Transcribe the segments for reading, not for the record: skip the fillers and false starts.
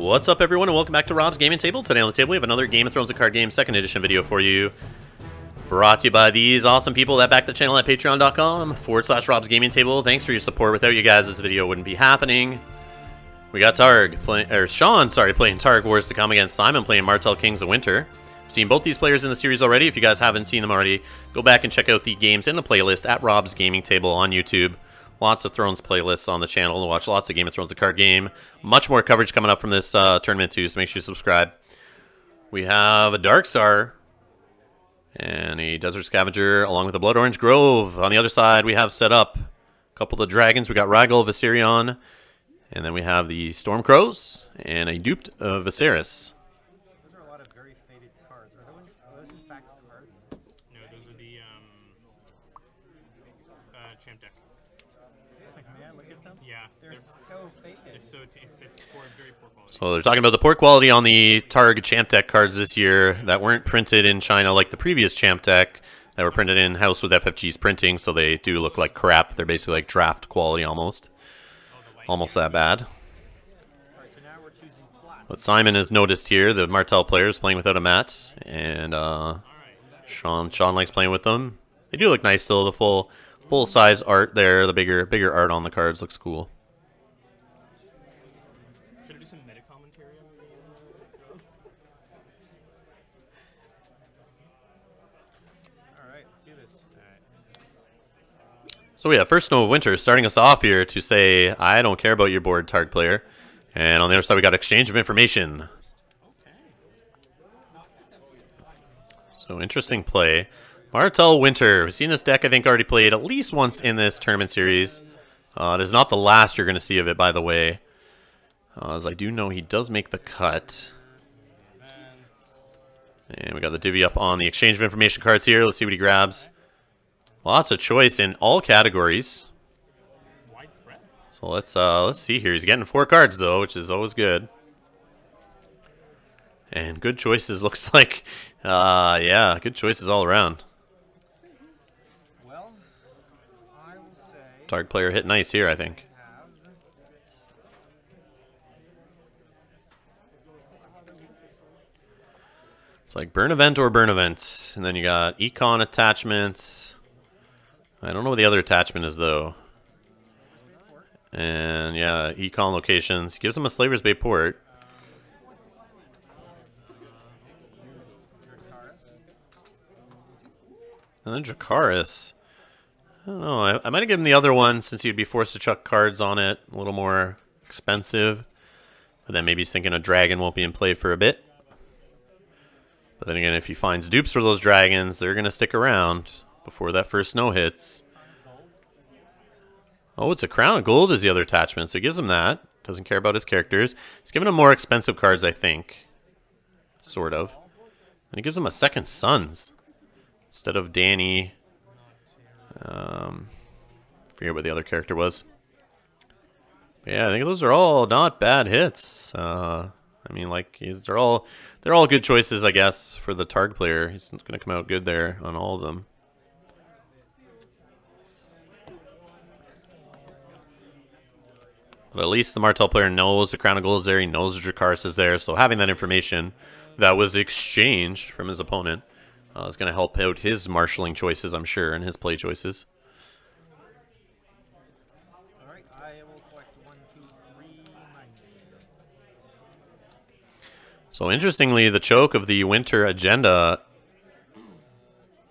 What's up, everyone, and welcome back to Rob's Gaming Table. Today on the table we have another Game of Thrones A Card Game 2nd Edition video for you. Brought to you by these awesome people that back the channel at patreon.com/Rob's Gaming Table. Thanks for your support. Without you guys, this video wouldn't be happening. We got Sean playing Targ Wars to come against Simon playing Martell Kings of Winter. I've seen both these players in the series already. If you guys haven't seen them already, go back and check out the games in the playlist at Rob's Gaming Table on YouTube. Lots of Thrones playlists on the channel to watch lots of Game of Thrones, a card game. Much more coverage coming up from this tournament too, so make sure you subscribe. We have a Dark Star and a Desert Scavenger along with a Blood Orange Grove. On the other side, we have set up a couple of dragons. We got Rhaegal, Viserion, and then we have the Storm Crows and a duped Viserys. Those are a lot of very faded cards. Are those in fact cards? No, those are the champ deck. Like, man, look at them. Yeah, They're so faded. it's poor, very poor quality. So they're talking about the poor quality on the Targ Champ Deck cards this year that weren't printed in China like the previous Champ Deck that were printed in-house with FFG's printing, so they do look like crap. They're basically like draft quality almost. Almost that bad. Alright, so now we're choosing black. What Simon has noticed here, the Martell players playing without a mat, and Sean likes playing with them. They do look nice still. The full size art there, the bigger art on the cards looks cool. Should I do some meta commentary on the Alright, let's do this. So yeah, first Snow of Winter starting us off here to say, I don't care about your board, Targ player. And on the other side we got exchange of information. So interesting play. Martell Winter. We've seen this deck, I think, already played at least once in this tournament series. It is not the last you're going to see of it, by the way. As I do know he does make the cut. And we got the divvy up on the exchange of information cards here. Let's see what he grabs. Lots of choice in all categories. widespread? So let's see here. He's getting 4 cards though, which is always good. And good choices looks like. Yeah, good choices all around. Well, I will say Targ player hit nice here, I think. It's like burn event or burn event. And then you got econ attachments. I don't know what the other attachment is though. And yeah, econ locations. Gives him a Slaver's Bay port. And then Dracarys. I don't know. I might have given the other one since he'd be forced to chuck cards on it. A little more expensive. But then maybe he's thinking a dragon won't be in play for a bit. But then again, if he finds dupes for those dragons, they're going to stick around before that first snow hits. Oh, it's a Crown of Gold is the other attachment, so he gives him that. Doesn't care about his characters. He's giving him more expensive cards, I think. Sort of. And he gives him a second Sons. Instead of Danny. Forget what the other character was. But yeah, I think those are all not bad hits. I mean, like, they're all good choices, I guess, for the Targ player. He's going to come out good there on all of them. But at least the Martell player knows the Crown of Gold is there. He knows the Dracarys is there. So having that information that was exchanged from his opponent is going to help out his marshalling choices, I'm sure, and his play choices. Alright, I will collect 1, 2, 3, 9. So interestingly, the choke of the winter agenda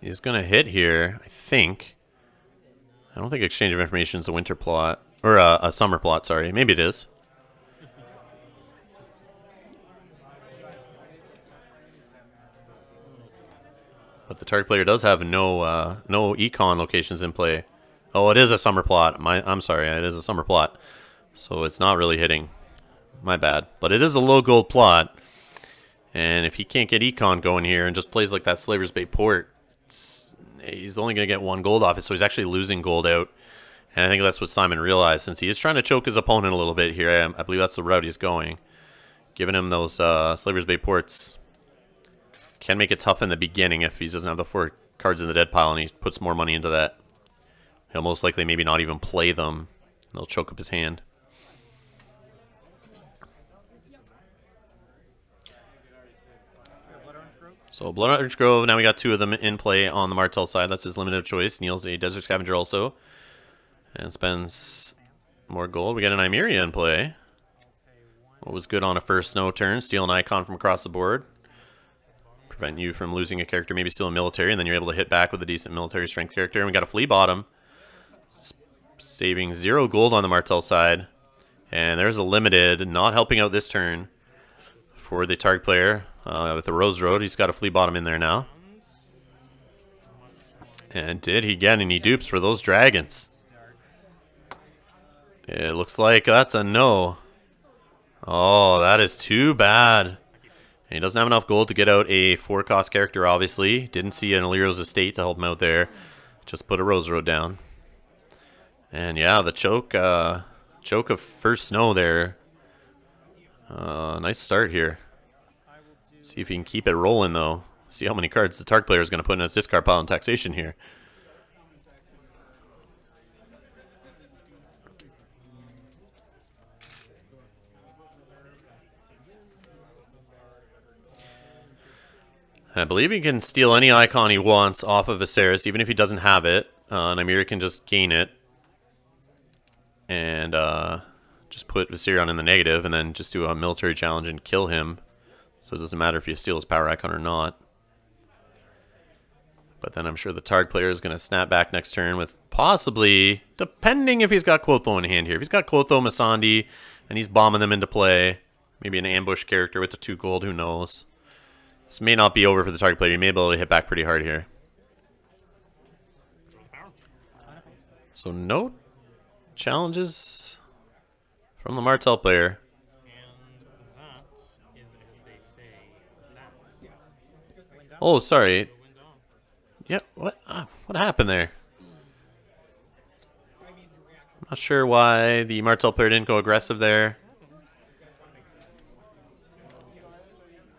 is going to hit here, I think. I don't think exchange of information is a winter plot. Or a summer plot, sorry. Maybe it is. But the Targ player does have no econ locations in play. Oh, it is a summer plot. I'm sorry, it is a summer plot. So it's not really hitting. My bad. But it is a low gold plot. And if he can't get econ going here and just plays like that Slaver's Bay port, he's only going to get 1 gold off it. So he's actually losing gold out. And I think that's what Simon realized, since he is trying to choke his opponent a little bit here. I believe that's the route he's going. Giving him those Slaver's Bay ports can make it tough in the beginning if he doesn't have the 4 cards in the dead pile and he puts more money into that. He'll most likely maybe not even play them. They'll choke up his hand. So Blood Orange Grove, now we got 2 of them in play on the Martell side. That's his limited choice. Neil's a Desert Scavenger also. And spends more gold. We got an Nymeria in play. What was good on a first snow turn. Steal an icon from across the board. Prevent you from losing a character, maybe steal a military, and then you're able to hit back with a decent military strength character. And we got a Flea Bottom. Saving 0 gold on the Martell side. And there's a limited, not helping out this turn for the Targ player with the Rose Road. He's got a Flea Bottom in there now. And did he get any dupes for those dragons? It looks like that's a no. Oh, that is too bad. And he doesn't have enough gold to get out a 4-cost character, obviously. Didn't see an Illyria's Estate to help him out there. Just put a Rose Road down. And yeah, the choke of first snow there. Nice start here. See if he can keep it rolling, though. See how many cards the Targ player is going to put in his discard pile on taxation here. I believe he can steal any icon he wants off of Viserys, even if he doesn't have it. Nymeria can just gain it. And just put Viserion in the negative, and then just do a military challenge and kill him. So it doesn't matter if you steal his power icon or not. But then I'm sure the Targ player is going to snap back next turn with possibly, depending if he's got Quotho in hand here. If he's got Quotho, Missandei, and he's bombing them into play, maybe an ambush character with the 2 gold, who knows. This may not be over for the Targ player. He may be able to hit back pretty hard here. So no challenges from the Martell player. And that is, as they say, that. Oh, sorry. Yeah, what happened there? I'm not sure why the Martell player didn't go aggressive there.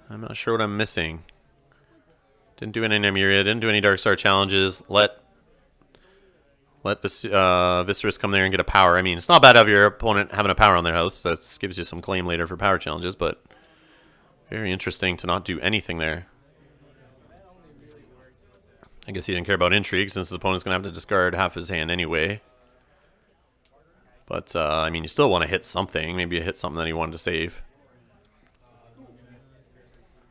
I'm not sure what I'm missing. Didn't do any Nymeria, didn't do any Dark Star challenges. Let Viserys come there and get a power. I mean, it's not bad to have your opponent having a power on their house. That gives you some claim later for power challenges, but very interesting to not do anything there. I guess he didn't care about intrigue since his opponent's going to have to discard half his hand anyway. But, I mean, you still want to hit something. Maybe you hit something that he wanted to save.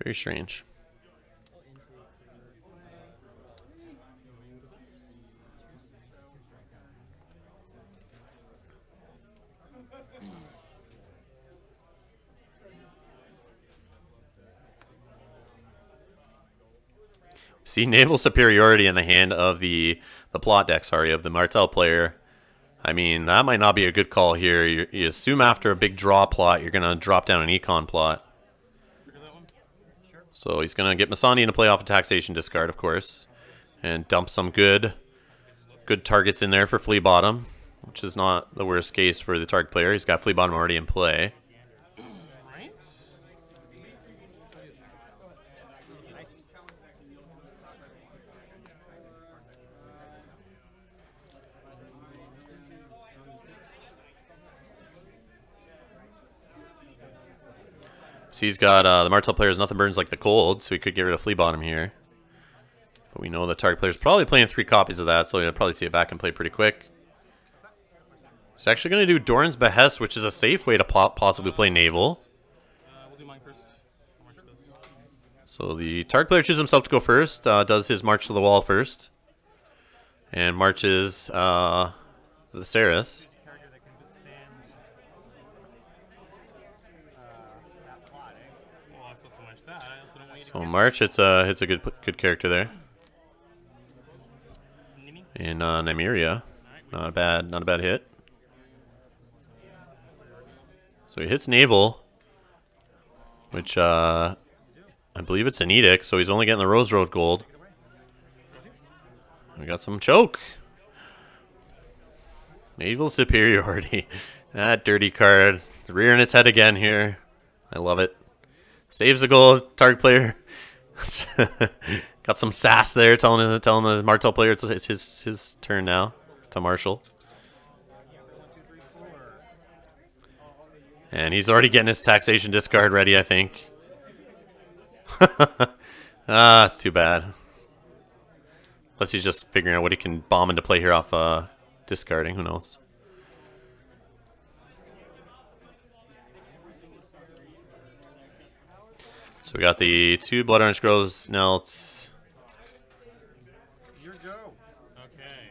Very strange. See naval superiority in the hand of the plot deck, sorry, of the Martell player. I mean, that might not be a good call here. You assume after a big draw plot, you're going to drop down an econ plot. So he's going to get Missandei into play off a taxation discard, of course. And dump some good targets in there for Flea Bottom, which is not the worst case for the Targ player. He's got Flea Bottom already in play. So he's got the Martell player has nothing burns like the cold, so he could get rid of Flea Bottom here. But we know the Targ player's probably playing 3 copies of that, so you'll probably see it back and play pretty quick. He's actually going to do Doran's Behest, which is a safe way to possibly play naval. We'll do mine first. So the Targ player chooses himself to go first, does his March to the Wall first, and marches Viserys. So March, it's a good character there. And Nymeria, not a bad hit. So he hits naval, which I believe it's an edict. So he's only getting the Rose Road gold. We got some choke. Naval superiority. That dirty card, rearing its head again here. I love it. Saves the gold, Targ player. Got some sass there, telling the Martell player it's his turn now to marshal. And he's already getting his taxation discard ready, I think. Ah, it's too bad. Unless he's just figuring out what he can bomb into play here off discarding. Who knows? So we got the 2 Blood Orange Groves, Nelts. Your go. Okay.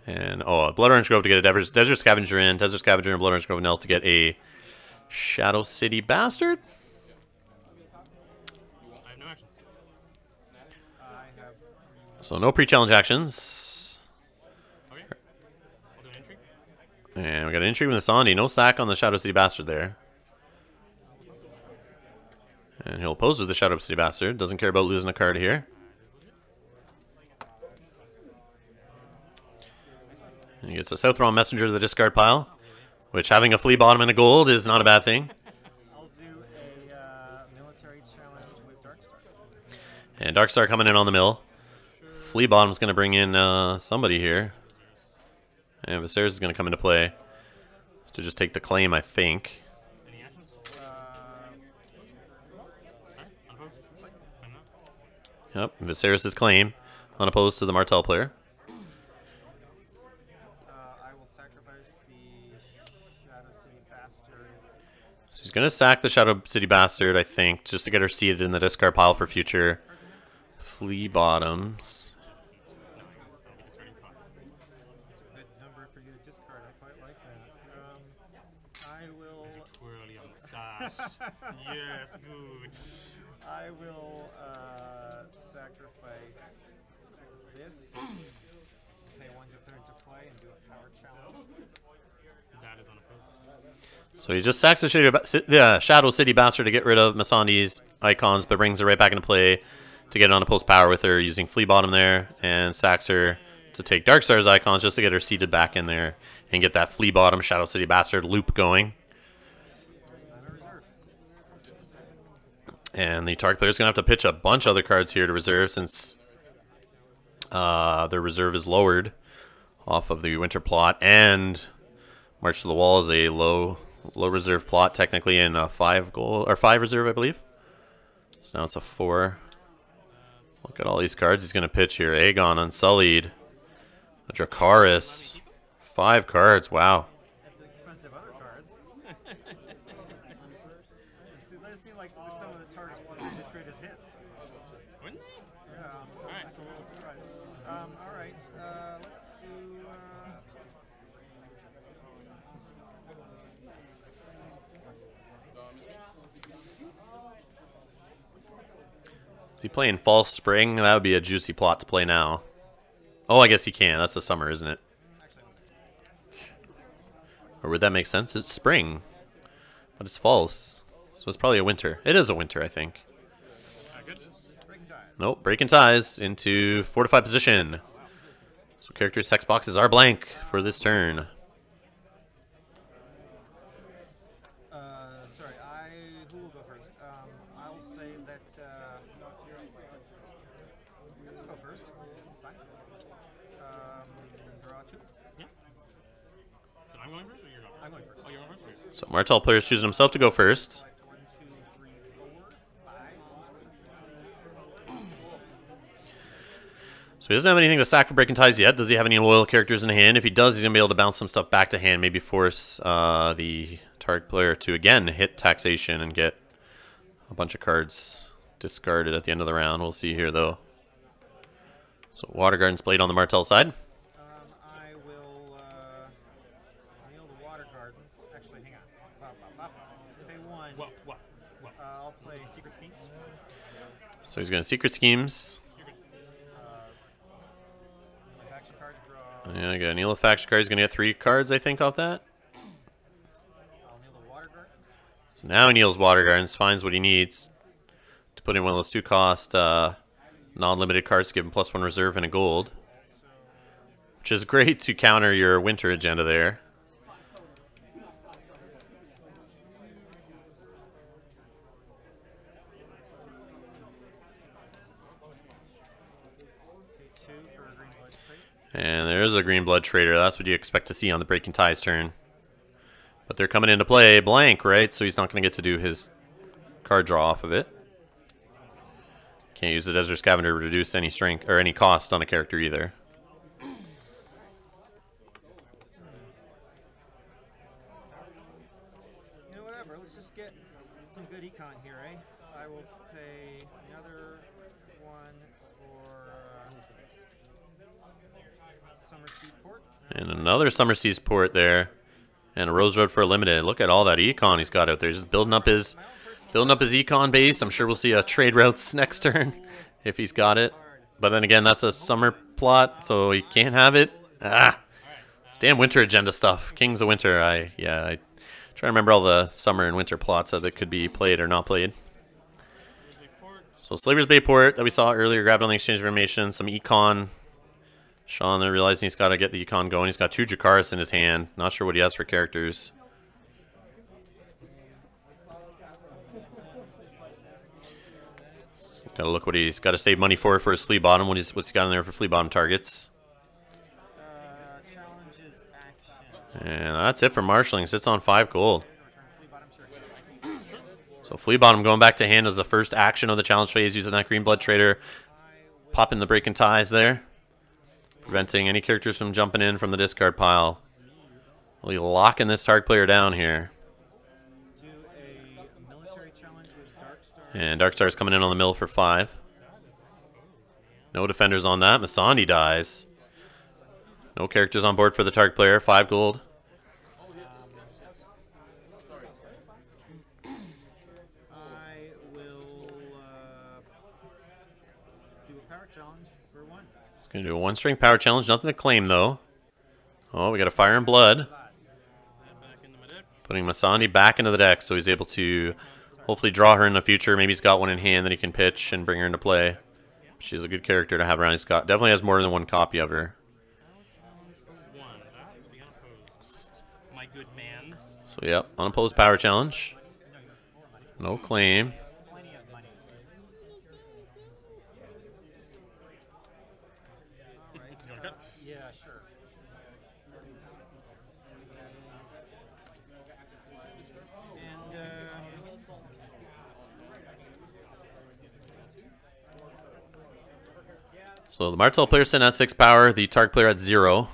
And, oh, a Blood Orange Grove to get a Desert Scavenger in. Desert Scavenger and Blood Orange Grove Nelt to get a Shadow City Bastard. I have no actions. I have. So no pre-challenge actions. Okay. I'll do an intrigue. And we got an Intrigue with the Sandi. No sack on the Shadow City Bastard there. And he'll oppose with the Shadow City Bastard. Doesn't care about losing a card here. And he gets a Southron Messenger to the discard pile, which having a flea bottom and a gold is not a bad thing. I'll do a military challenge with Darkstar. And Darkstar coming in on the mill. Flea bottom's going to bring in somebody here. And Viserys is going to come into play to just take the claim, I think. Any actions? Alright, unopposed. I'm not. Yep, Viserys' claim, unopposed to the Martell player. I will sacrifice the Shadow City Bastard. So he's going to sack the Shadow City Bastard, I think, just to get her seated in the discard pile for future flea bottoms. Good number for you to discard. I quite like that. I will. Twirl your mustache. Yes, good. I will sacrifice this. Pay 1 to 3rd to play and do a power challenge. That is unopposed. So he just sacks the Shadow City Bastard to get rid of Missandei's icons, but brings her right back into play to get on a post power with her using Flea Bottom there, and sacks her to take Darkstar's icons just to get her seated back in there and get that Flea Bottom Shadow City Bastard loop going. And the Targ player's going to have to pitch a bunch of other cards here to reserve since their reserve is lowered off of the winter plot, and March to the Wall is a low reserve plot technically, in a 5 reserve, I believe. So now it's a 4. Look at all these cards he's going to pitch here. Aegon Unsullied, a Dracarys, 5 cards. Wow. At the expense of other cards. Those seem like some of the Targ's greatest hits. Wouldn't they? Yeah, Alright. just a little surprised. Alright, let's do. Is he playing False Spring? That would be a juicy plot to play now. Oh, I guess he can. That's the summer, isn't it? Or would that make sense? It's spring, but it's false. So it's probably a winter. It is a winter, I think. Good. Nope, breaking ties into fortified position. So characters' text boxes are blank for this turn. Sorry, who will go first? I'll say that. I'll go first. It's fine. Draw 2. Yeah. So I'm going first, or you're going first? I'm going first. Oh, you're going first? Okay. So Martell player's choosing himself to go first. Select 1, 2, 3, 4, 5. So he doesn't have anything to sack for breaking ties yet. Does he have any loyal characters in hand? If he does, he's going to be able to bounce some stuff back to hand, maybe force the Targ player to, again, hit taxation and get a bunch of cards discarded at the end of the round. We'll see here, though. So Water Garden's played on the Martell side. I will kneel the Water Gardens. Actually, hang on. Pay 1. What? I'll play Secret Schemes. So he's going to Secret Schemes. Faction card to draw. Yeah, I got Neil Faction card. He's going to get 3 cards, I think, off that. I'll kneel the Water Gardens. So now he kneels Water Gardens, finds what he needs to put in one of those 2-cost non-limited cards to give him +1 reserve and a gold. Which is great to counter your winter agenda there. Pay 2 for a green blood trait. And there's a green blood trader. That's what you expect to see on the Breaking Ties turn. But they're coming into play blank, right? So he's not going to get to do his card draw off of it. Can't use the Desert Scavenger to reduce any strength or any cost on a character either. You know, whatever. Let's just get some good econ here, eh? I will pay another one for Summer Seaport. And another Summer Seas port there. And a Rose Road for a limited. Look at all that econ he's got out there. Just building up his econ base. I'm sure we'll see a trade routes next turn if he's got it. But then again, that's a summer plot, so he can't have it. Ah, it's damn winter agenda stuff. Kings of Winter. I try to remember all the summer and winter plots that could be played or not played. So Slaver's Bay port that we saw earlier, grabbed on the exchange of information, some econ. Sean then realizing he's got to get the econ going. He's got 2 Dracarys in his hand. Not sure what he has for characters. He's got to look what he's got to save money for his flea bottom. What's he got in there for flea bottom targets? Challenges action. And that's it for marshalling. Sits on 5 gold. So flea bottom going back to hand as the first action of the challenge phase using that green blood trader. Popping the breaking ties there. Preventing any characters from jumping in from the discard pile. Really locking this Targ player down here. Do a military challenge with Darkstar. And Darkstar's coming in on the mill for 5. No defenders on that. Masandi dies. No characters on board for the Targ player. 5 gold. I will do a power challenge for 1. He's going to do a 1-string power challenge. Nothing to claim, though. Oh, we got a Fire and Blood. Putting Masandi back into the deck so he's able to hopefully draw her in the future. Maybe he's got one in hand that he can pitch and bring her into play. She's a good character to have around. He's got definitely has more than 1 copy of her. My good man. So, yep, unopposed power challenge. No claim. Plenty of money. You want to cut? Yeah, sure. And So the Martell player sitting at 6 power, the Targ player at 0.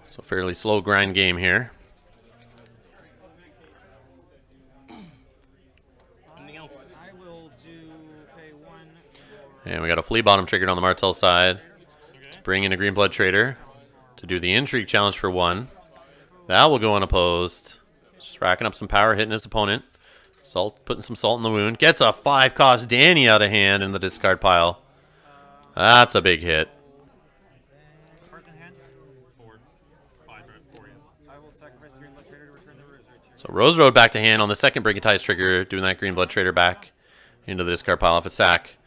So fairly slow grind game here. Anything else? I will do pay 1 for And we got a flea bottom triggered on the Martell side to bring in a green blood trader to do the intrigue challenge for 1. That will go unopposed. Just racking up some power, hitting his opponent. Salt, putting some salt in the wound. Gets a 5-cost Danny out of hand in the discard pile. That's a big hit. cards in hand. 4. 5 for you. I will sacrifice the green blood trader to return the Rose Road to your So Rose Road back to hand on the second Breaking Ties trigger, doing that green blood trader back into the discard pile off a sack.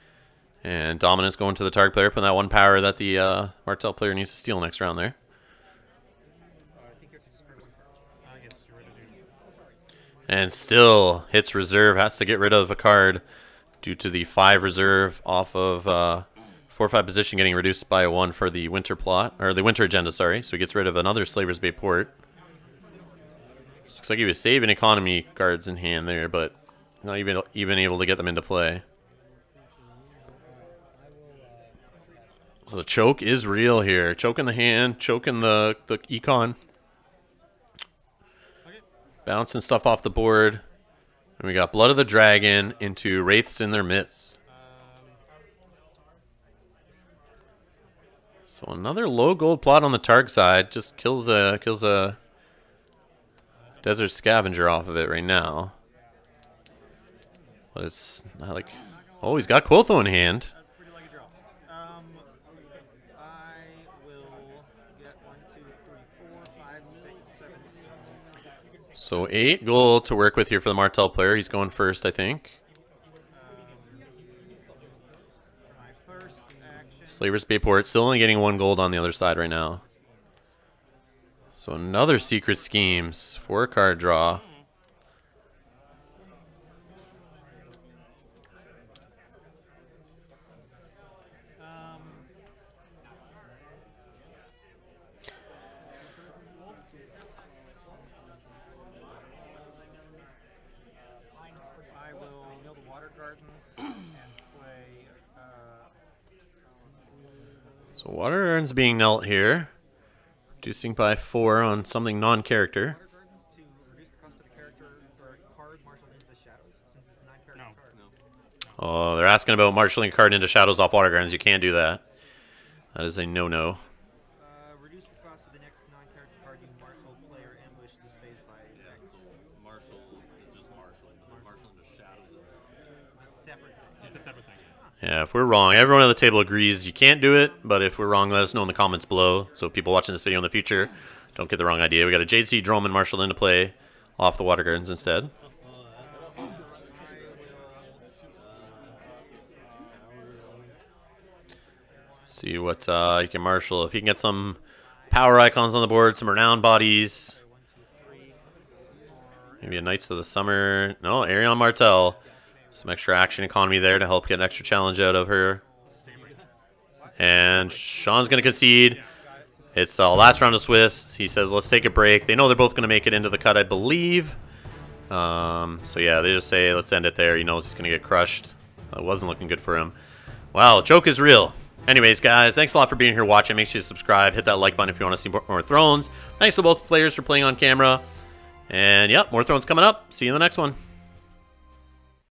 And dominance going to the Targ player, putting that 1 power that the Martell player needs to steal next round there. I think you have to discard 1 card. I guess you're ready to do. And still hits reserve, has to get rid of a card due to the 5 reserve off of 4-5 position getting reduced by a 1 for the winter plot, or the winter agenda, sorry. So he gets rid of another Slaver's Bay port. Looks like he was saving economy cards in hand there, but not even able to get them into play. So the choke is real here. Choke in the hand, choke in the econ. Bouncing stuff off the board. And we got Blood of the Dragon into Wraiths in their midst. So another low gold plot on the Targ side. Just kills a Desert Scavenger off of it right now. But it's not like... Oh, he's got Quotho in hand. That's pretty lucky draw. I will get 1, 2, 3, 4, 5, 6, 7, 8. So 8 gold to work with here for the Martell player. He's going first, I think. My first action. Slaver's Bayport still only getting 1 gold on the other side right now. So another Secret Schemes, 4-card draw. I will mill the water Gardens and play. So Water Gardens being knelt here. Reducing by 4 on something non-character. Water Gardens to reduce the cost of a character or card marshaled into the shadows, since it's a 9-character card. Oh, they're asking about marshalling a card into shadows off Water Gardens. You can't do that. That is a no-no. Reduce the cost of the next 9-character card you marshal, play, or ambush this phase by X. Marshal is just marshalling. Marshalling into shadows is It's a separate thing. It's a separate thing. Yeah, if we're wrong, everyone at the table agrees you can't do it, but if we're wrong, let us know in the comments below, so people watching this video in the future don't get the wrong idea. We got a JC Droman marshaled into play off the Water Gardens instead. See what you can marshal. If he can get some power icons on the board, some renowned bodies. Maybe a Knights of the Summer. No, Arion Martell. Some extra action economy there to help get an extra challenge out of her. And Sean's going to concede. It's last round of Swiss. He says, let's take a break. They know they're both going to make it into the cut, I believe. So yeah, they just say, let's end it there. He knows he's going to get crushed. It wasn't looking good for him. Wow, joke is real. Anyways, guys, thanks a lot for being here watching. Make sure you subscribe. Hit that like button if you want to see more Thrones. Thanks to both players for playing on camera. And, yep, more Thrones coming up. See you in the next one.